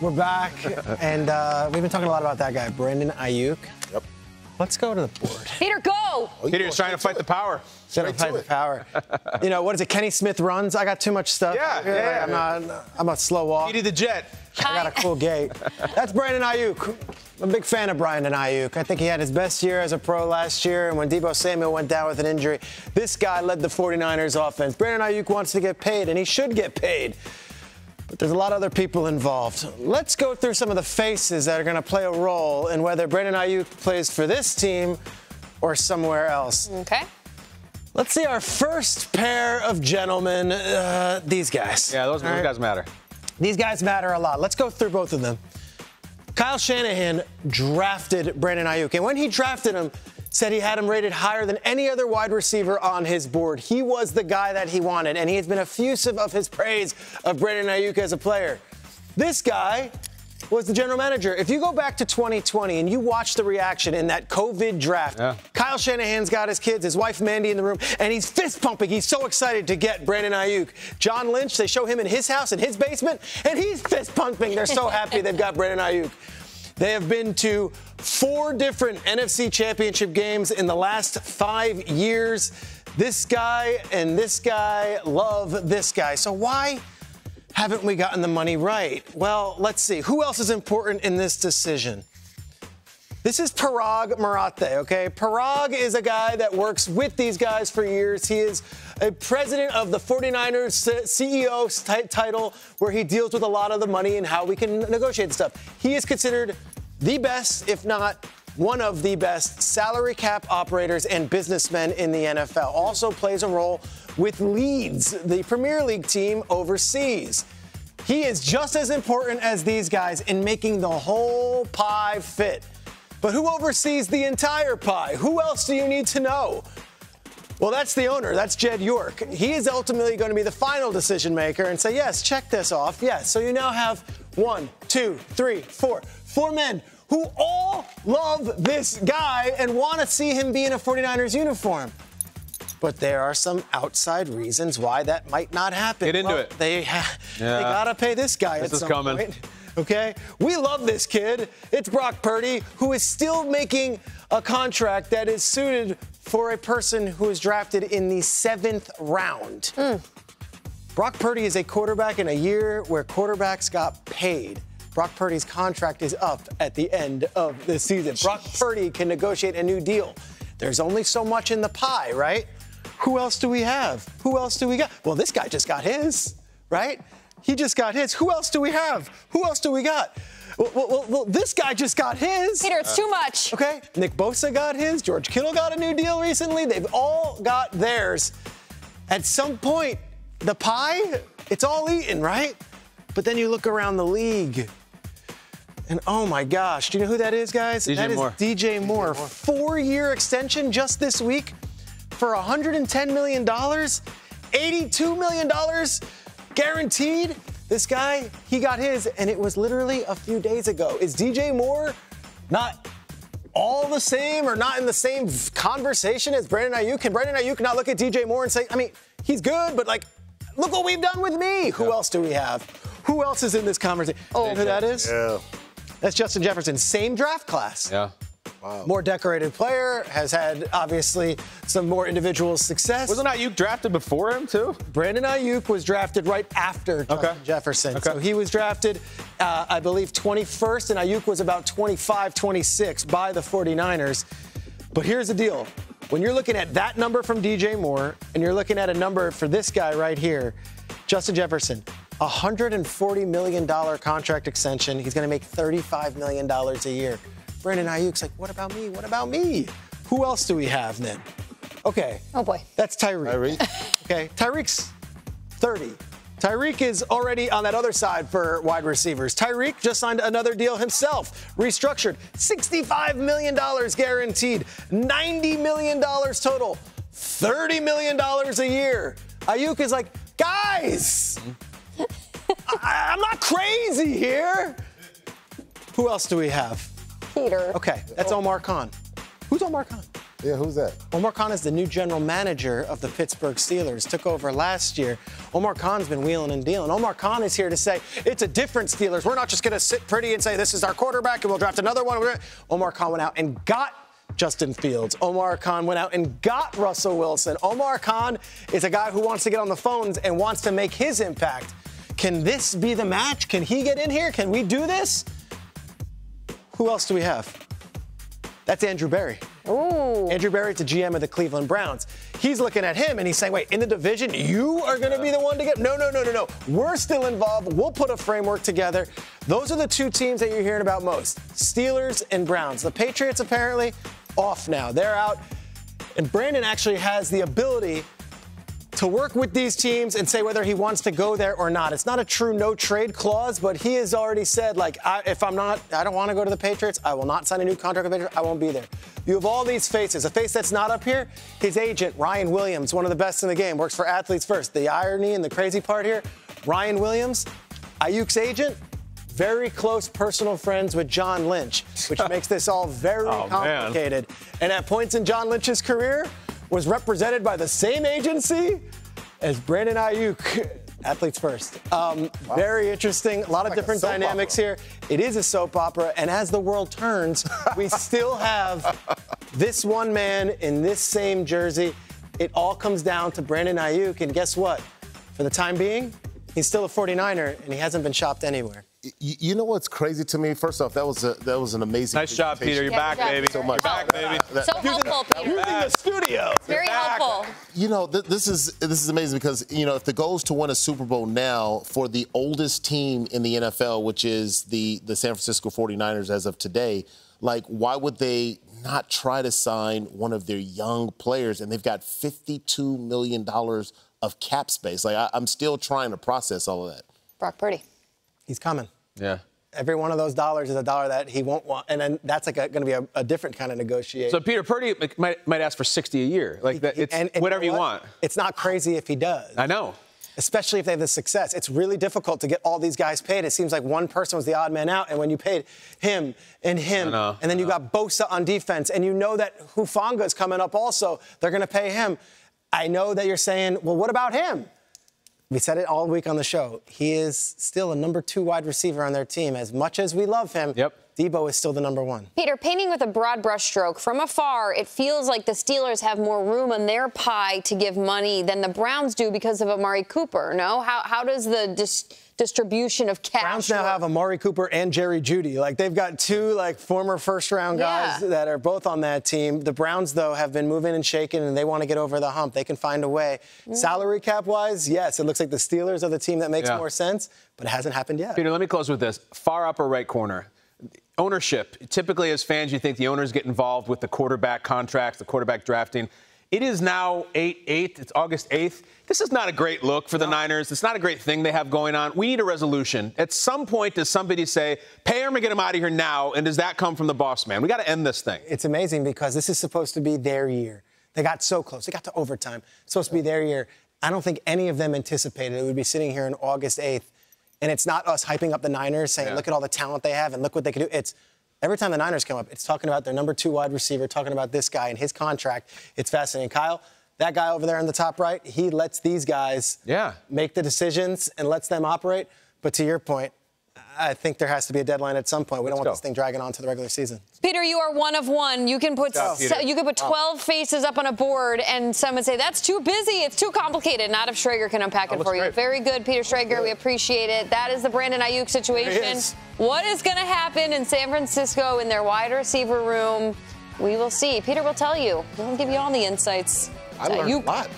We're back, and we've been talking a lot about that guy, Brandon Ayuk. Yep. Let's go to the board. Peter, go! Peter's trying to fight the power. Trying to fight the power. You know, what is it, Kenny Smith runs? I got too much stuff. Yeah. I'm a slow walk. Petey the Jet. I got a cool gait. That's Brandon Ayuk. I'm a big fan of Brandon Ayuk. I think he had his best year as a pro last year, and when Deebo Samuel went down with an injury, this guy led the 49ers offense. Brandon Ayuk wants to get paid, and he should get paid. But there's a lot of other people involved. Let's go through some of the faces that are going to play a role in whether Brandon Ayuk plays for this team or somewhere else. Okay. Let's see our first pair of gentlemen, these guys. Yeah, those guys matter. These guys matter a lot. Let's go through both of them. Kyle Shanahan drafted Brandon Ayuk, and when he drafted him, said he had him rated higher than any other wide receiver on his board. He was the guy that he wanted, and he has been effusive of his praise of Brandon Ayuk as a player. This guy was the general manager. If you go back to 2020 and you watch the reaction in that COVID draft, Kyle Shanahan's got his kids, his wife Mandy in the room, and he's fist pumping. He's so excited to get Brandon Ayuk. John Lynch, they show him in his house, in his basement, and he's fist pumping. They're so happy they've got Brandon Ayuk. They have been to 4 different NFC championship games in the last 5 years. This guy and this guy love this guy. So why haven't we gotten the money right? Well, let's see. Who else is important in this decision? This is Parag Marathe, okay? Parag is a guy that works with these guys for years. He is a president of the 49ers CEO title, where he deals with a lot of the money and how we can negotiate stuff. He is considered the best, if not one of the best, salary cap operators and businessmen in the NFL. Also plays a role with Leeds, the Premier League team overseas. He is just as important as these guys in making the whole pie fit. But who oversees the entire pie? Who else do you need to know? Well, that's the owner. That's Jed York. He is ultimately going to be the final decision maker and say, yes, check this off. Yes. So you now have 1, 2, 3, 4 men who all love this guy and want to see him be in a 49ers uniform. But there are some outside reasons why that might not happen. Get into it. They got to pay this guy at some point. Okay? We love this kid. It's Brock Purdy, who is still making a contract that is suited for a person who is drafted in the 7th round. Brock Purdy is a quarterback in a year where quarterbacks got paid. Brock Purdy's contract is up at the end of the season. Brock Purdy can negotiate a new deal. There's only so much in the pie, right? Who else do we have? Who else do we got? Well, this guy just got his, right? He just got his. Who else do we have? Who else do we got? Well, this guy just got his. Peter, it's too much. Okay, Nick Bosa got his. George Kittle got a new deal recently. They've all got theirs. At some point, the pie, it's all eaten, right? But then you look around the league, and oh my gosh, do you know who that is, guys? That is DJ Moore. 4-year extension just this week for $110 million, $82 million guaranteed. This guy, he got his, and it was literally a few days ago. Is DJ Moore not all the same or not in the same conversation as Brandon Ayuk? Can Brandon Ayuk not look at DJ Moore and say, I mean, he's good, but like, look what we've done with me. Who else do we have? Who else is in this conversation? Oh, who that is? Yeah. That's Justin Jefferson. Same draft class. Yeah. Wow. More decorated player, has had, obviously, some more individual success. Wasn't Ayuk drafted before him, too? Brandon Ayuk was drafted right after Justin Jefferson. So he was drafted, I believe, 21st, and Ayuk was about 25, 26 by the 49ers. But here's the deal. When you're looking at that number from DJ Moore, and you're looking at a number for this guy right here, Justin Jefferson, $140 million contract extension. He's going to make $35 million a year. Brandon Ayuk's like, what about me? What about me? Who else do we have then? Okay. Oh, boy. That's Tyreek. Okay. Tyreek's 30. Tyreek is already on that other side for wide receivers. Tyreek just signed another deal himself, restructured. $65 million guaranteed, $90 million total, $30 million a year. Ayuk is like, guys, I'm not crazy here. Who else do we have? Peter. Okay, that's Omar Khan. Who's Omar Khan? Yeah, who's that? Omar Khan is the new general manager of the Pittsburgh Steelers. Took over last year. Omar Khan's been wheeling and dealing. Omar Khan is here to say it's a different Steelers. We're not just going to sit pretty and say this is our quarterback and we'll draft another one. Omar Khan went out and got Justin Fields. Omar Khan went out and got Russell Wilson. Omar Khan is a guy who wants to get on the phones and wants to make his impact. Can this be the match? Can he get in here? Can we do this? Who else do we have? That's Andrew Berry. Ooh. Andrew Berry's the GM of the Cleveland Browns. He's looking at him and he's saying, wait, in the division, you are going to be the one to get? No. We're still involved. We'll put a framework together. Those are the two teams that you're hearing about most, Steelers and Browns. The Patriots apparently off now. They're out. And Brandon actually has the ability to work with these teams and say whether he wants to go there or not. It's not a true no-trade clause, but he has already said, like, I don't want to go to the Patriots. I will not sign a new contract with the Patriots. I won't be there. You have all these faces. A face that's not up here, his agent, Ryan Williams, one of the best in the game, works for Athletes First. The irony and the crazy part here, Ryan Williams, Ayuk's agent, very close personal friends with John Lynch, which makes this all very complicated. Man. And at points in John Lynch's career, was represented by the same agency as Brandon Ayuk, Athletes First. Very interesting. A lot of different dynamics here. It is a soap opera. And as the world turns, we still have this one man in this same jersey. It all comes down to Brandon Ayuk. And guess what? For the time being, he's still a 49er, and he hasn't been shopped anywhere. You know what's crazy to me? First off, that was an amazing. Nice job, Peter. You're back, baby. So much. You're back, baby. So helpful, Peter. Using the studio. Very helpful. You know, this is amazing because, you know, if the goal is to win a Super Bowl now for the oldest team in the NFL, which is the San Francisco 49ers as of today, like, why would they not try to sign one of their young players? And they've got $52 million of cap space. Like, I'm still trying to process all of that. Brock Purdy. He's coming. Yeah. Every one of those dollars is a dollar that he won't want. And then that's going to be a different kind of negotiation. So Peter Purdy might ask for $60 a year. Like that, it's and whatever you want. It's not crazy if he does. I know. Especially if they have the success. It's really difficult to get all these guys paid. It seems like one person was the odd man out. And when you paid him, and then you got Bosa on defense, and you know that Hufanga's coming up also, they're going to pay him. I know that you're saying, well, what about him? We said it all week on the show. He is still a number 2 wide receiver on their team. As much as we love him, Debo is still the number 1. Peter, painting with a broad brushstroke, from afar, it feels like the Steelers have more room in their pie to give money than the Browns do because of Amari Cooper, no? How does the distribution of cash Browns now have Amari Cooper and Jerry Jeudy. Like, they've got 2, like, former first-round guys that are both on that team. The Browns, though, have been moving and shaking, and they want to get over the hump. They can find a way. Salary cap-wise, yes, it looks like the Steelers are the team that makes more sense, but it hasn't happened yet. Peter, let me close with this. Far upper right corner. Ownership. Typically, as fans, you think the owners get involved with the quarterback contracts, the quarterback drafting. It is now 8/8. It's August 8th. This is not a great look for the Niners. It's not a great thing they have going on. We need a resolution. At some point, does somebody say, pay him or get him out of here now? And does that come from the boss man? We got to end this thing. It's amazing because this is supposed to be their year. They got so close. They got to overtime. It's supposed to be their year. I don't think any of them anticipated it would be sitting here on August 8th. And it's not us hyping up the Niners saying, look at all the talent they have and look what they can do. It's every time the Niners come up, it's talking about their number 2 wide receiver, talking about this guy and his contract. It's fascinating. Kyle, that guy over there in the top right, he lets these guys make the decisions and lets them operate. But to your point, I think there has to be a deadline at some point. We don't want this thing dragging on to the regular season. Peter, you are one of one. You can put 12 faces up on a board, and some would say that's too busy. It's too complicated. Not if Schrager can unpack it for you. Very good, Peter Schrager. We appreciate it. That is the Brandon Ayuk situation. What is going to happen in San Francisco in their wide receiver room? We will see. Peter will tell you. He'll give you all the insights. I learned a lot.